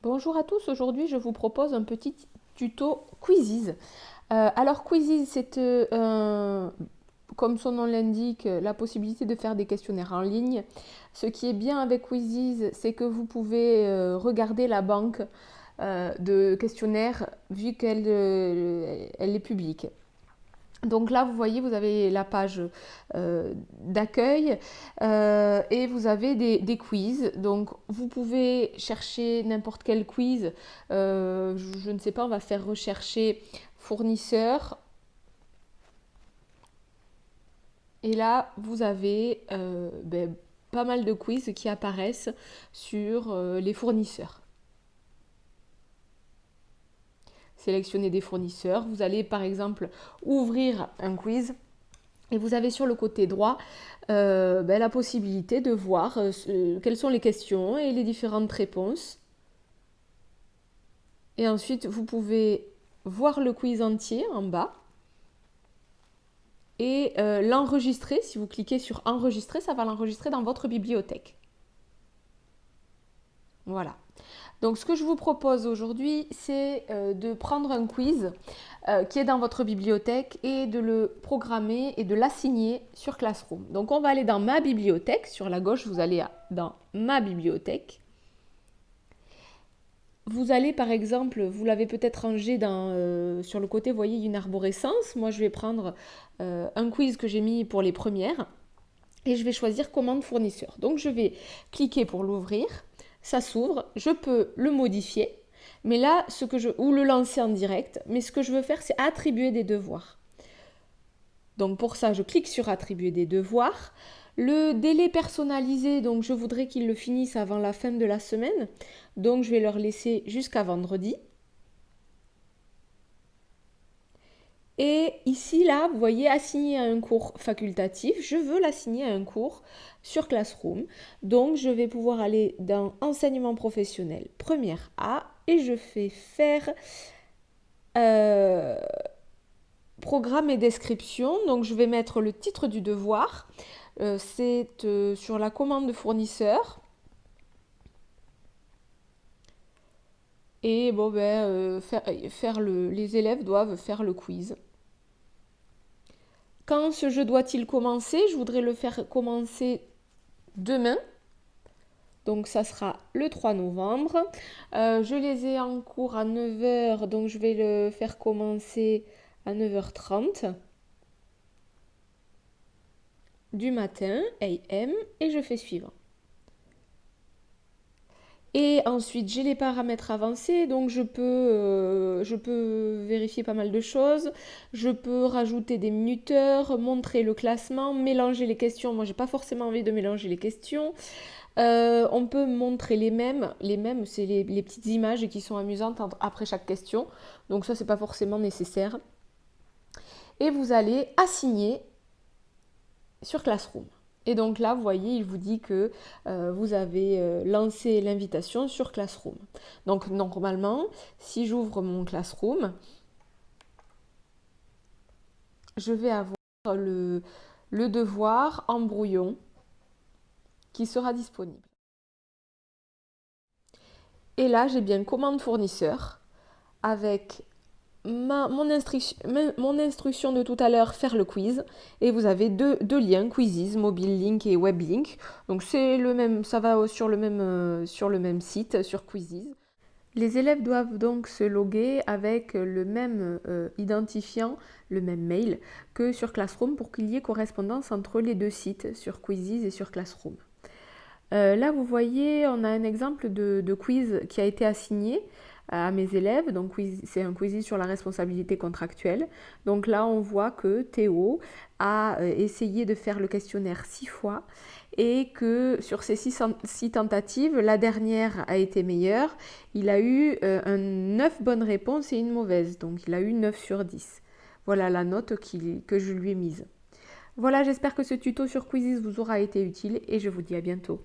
Bonjour à tous, aujourd'hui je vous propose un petit tuto Quizzes. Alors Quizzes, c'est comme son nom l'indique, la possibilité de faire des questionnaires en ligne. Ce qui est bien avec Quizzes, c'est que vous pouvez regarder la banque de questionnaires vu qu'elle est publique. Donc là, vous voyez, vous avez la page d'accueil et vous avez des quiz. Donc vous pouvez chercher n'importe quel quiz. Je ne sais pas, on va faire rechercher fournisseur. Et là, vous avez pas mal de quiz qui apparaissent sur les fournisseurs. Sélectionnez des fournisseurs. Vous allez par exemple ouvrir un quiz. Et vous avez sur le côté droit la possibilité de voir quelles sont les questions et les différentes réponses. Et ensuite, vous pouvez voir le quiz entier en bas et l'enregistrer. Si vous cliquez sur enregistrer, ça va l'enregistrer dans votre bibliothèque. Voilà. Donc ce que je vous propose aujourd'hui, c'est de prendre un quiz qui est dans votre bibliothèque et de le programmer et de l'assigner sur Classroom. Donc on va aller dans ma bibliothèque. Sur la gauche, vous allez dans ma bibliothèque. Vous allez par exemple, vous l'avez peut-être rangé sur le côté, vous voyez, une arborescence. Moi, je vais prendre un quiz que j'ai mis pour les premières et je vais choisir commande fournisseur. Donc je vais cliquer pour l'ouvrir. Ça s'ouvre, je peux le modifier, mais là, ou le lancer en direct, mais ce que je veux faire, c'est attribuer des devoirs. Donc pour ça, je clique sur attribuer des devoirs. Le délai personnalisé, donc je voudrais qu'ils le finissent avant la fin de la semaine, donc je vais leur laisser jusqu'à vendredi. Et ici, là, vous voyez, assigner à un cours facultatif. Je veux l'assigner à un cours sur Classroom. Donc, je vais pouvoir aller dans Enseignement professionnel, première A, et je fais faire Programme et description. Donc, je vais mettre le titre du devoir. C'est sur la commande de fournisseur. Et bon, les élèves doivent faire le quiz. Quand ce jeu doit-il commencer? Je voudrais le faire commencer demain. Donc ça sera le 3 novembre. Je les ai en cours à 9 h, donc je vais le faire commencer à 9h30 du matin, AM, et je fais suivant. Et ensuite, j'ai les paramètres avancés, donc je peux vérifier pas mal de choses. Je peux rajouter des minuteurs, montrer le classement, mélanger les questions. Moi, j'ai pas forcément envie de mélanger les questions. On peut montrer les mêmes. Les mêmes, c'est les petites images qui sont amusantes après chaque question. Donc ça, c'est pas forcément nécessaire. Et vous allez assigner sur Classroom. Et donc là, vous voyez, il vous dit que vous avez lancé l'invitation sur Classroom. Donc normalement, si j'ouvre mon Classroom, je vais avoir le devoir en brouillon qui sera disponible. Et là, j'ai bien commande fournisseur avec mon instruction de tout à l'heure, faire le quiz. Et vous avez deux liens, Quizzes, Mobile Link et Web Link. Donc c'est le même, ça va sur le même site, sur Quizzes. Les élèves doivent donc se loguer avec le même identifiant, le même mail que sur Classroom pour qu'il y ait correspondance entre les deux sites, sur Quizzes et sur Classroom. Là, vous voyez, on a un exemple de quiz qui a été assigné à mes élèves. Donc, c'est un quiz sur la responsabilité contractuelle. Donc là, on voit que Théo a essayé de faire le questionnaire 6 fois et que sur ces 6 tentatives, la dernière a été meilleure. Il a eu 9 bonnes réponses et une mauvaise. Donc, il a eu 9 sur 10. Voilà la note que je lui ai mise. Voilà, j'espère que ce tuto sur Quizzes vous aura été utile et je vous dis à bientôt.